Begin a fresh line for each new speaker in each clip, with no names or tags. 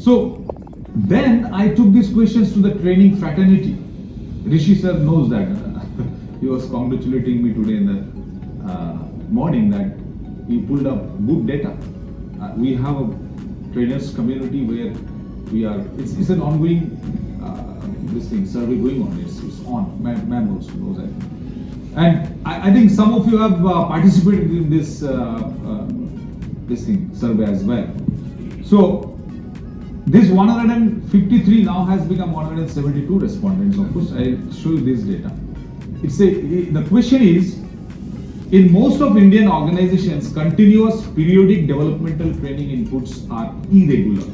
So then I took these questions to the training fraternity. Rishi sir knows that. He was congratulating me today in the morning that he pulled up good data. We have a trainers community where we are. It's an ongoing this thing survey going on. It's on. Man also knows that. And I think some of you have participated in this this thing survey as well. So this 153 now has become 172 respondents. Of course, I'll show you this data. The question is, in most of Indian organizations, continuous periodic developmental training inputs are irregular.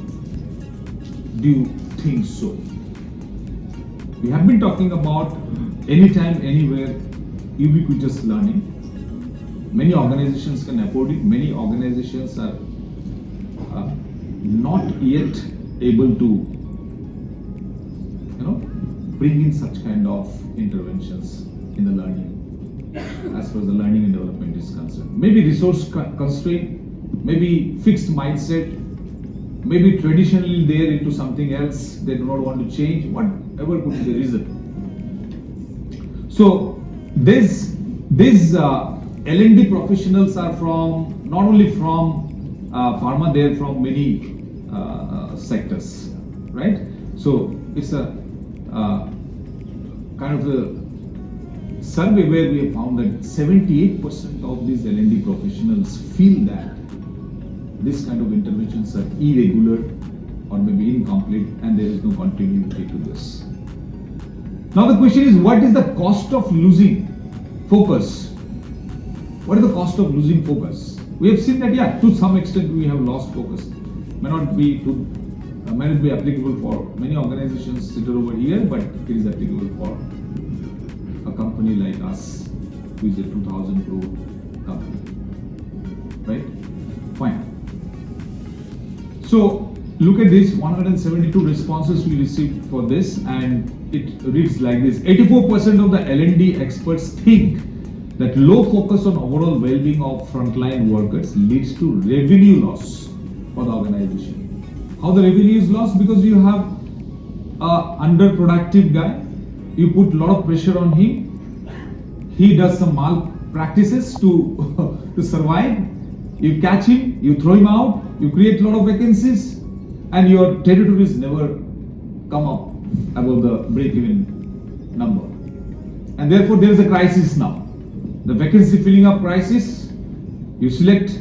Do you think so? We have been talking about anytime, anywhere, ubiquitous learning. Many organizations can afford it. Many organizations are not yet able to, bring in such kind of interventions in the learning, as far as the learning and development is concerned. Maybe resource constraint, maybe fixed mindset, maybe traditionally they're into something else, they do not want to change, whatever could be the reason. So these L&D professionals are from, not only from pharma, they're from many sectors, right? So it's a kind of a survey where we have found that 78% of these L&D professionals feel that this kind of interventions are irregular or maybe incomplete and there is no continuity to this. Now the question is, what is the cost of losing focus? What is the cost of losing focus? We have seen that, to some extent we have lost focus. May not be applicable for many organizations sitting over here, but it is applicable for a company like us, who is a 2000 crore company, right? Fine. So look at this, 172 responses we received for this, and it reads like this. 84% of the L&D experts think that low focus on overall well-being of frontline workers leads to revenue loss for the organization. How the revenue is lost? Because you have a underproductive guy, you put a lot of pressure on him, he does some malpractices to survive, you catch him, you throw him out, you create a lot of vacancies, and your territories never come up above the break-even number. And therefore there is a crisis now. The vacancy filling up crisis, you select,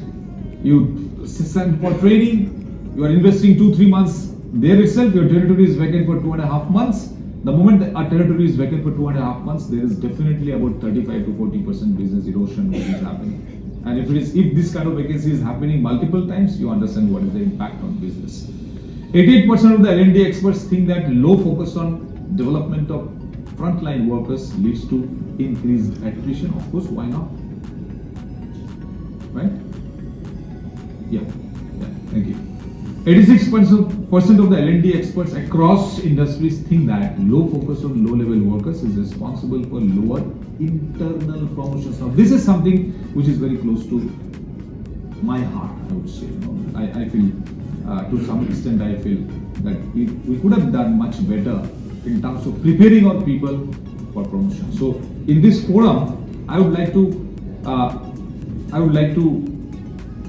you send for training, you are investing 2-3 months there itself, your territory is vacant for 2.5 months. The moment a territory is vacant for 2.5 months, there is definitely about 35 to 40% business erosion which is happening. And if this kind of vacancy is happening multiple times, you understand what is the impact on business. 88% of the L&D experts think that low focus on development of frontline workers leads to increased attrition. Of course, why not? Right? Yeah, thank you. 86% of the L&D experts across industries think that low focus on low-level workers is responsible for lower internal promotions. Now, this is something which is very close to my heart, I would say. I feel, to some extent, I feel that we could have done much better in terms of preparing our people for promotion. So, in this forum, I would like to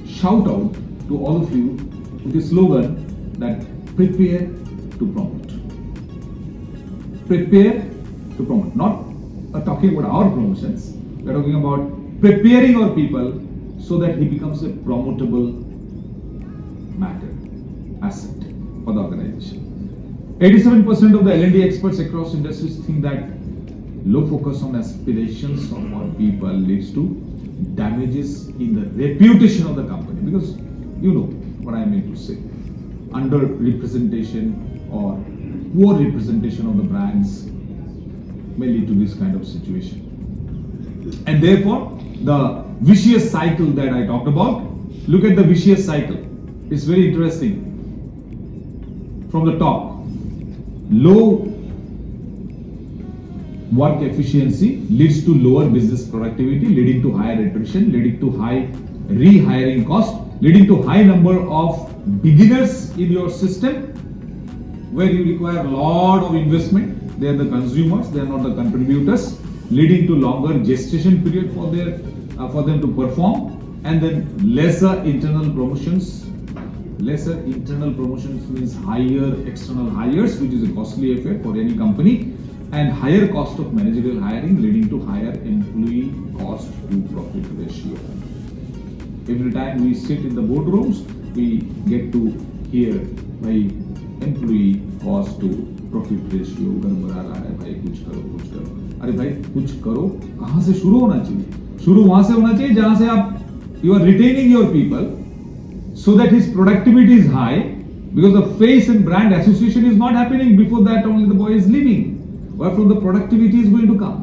shout out to all of you with the slogan that prepare to promote. Prepare to promote. Not talking about our promotions, we are talking about preparing our people so that he becomes a promotable matter, asset for the organization. 87% of the L&D experts across industries think that low focus on aspirations of our people leads to damages in the reputation of the company, because you know what I mean to say. Under-representation or poor representation of the brands may lead to this kind of situation. And therefore, the vicious cycle that I talked about, look at the vicious cycle. It's very interesting. From the top, low work efficiency leads to lower business productivity, leading to higher attrition, leading to high rehiring cost, leading to high number of beginners in your system, where you require a lot of investment. They are the consumers, they are not the contributors, leading to longer gestation period for them to perform, and then lesser internal promotions. Lesser internal promotions means higher external hires, which is a costly affair for any company, and higher cost of managerial hiring, leading to higher employee cost to profit ratio. Every time we sit in the boardrooms, we get to hear by employee cost to profit ratio गड़बड़ा रहा है भाई, कुछ करो. अरे भाई कुछ करो, कहाँ से शुरू होना चाहिए? शुरू वहां से होना चाहिए जहां से आप you are retaining your people so that his productivity is high, because the face and brand association is not happening. Before that only the boy is leaving. Where from the productivity is going to come?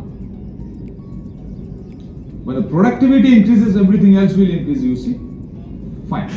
When the productivity increases, everything else will increase, you see. Fine.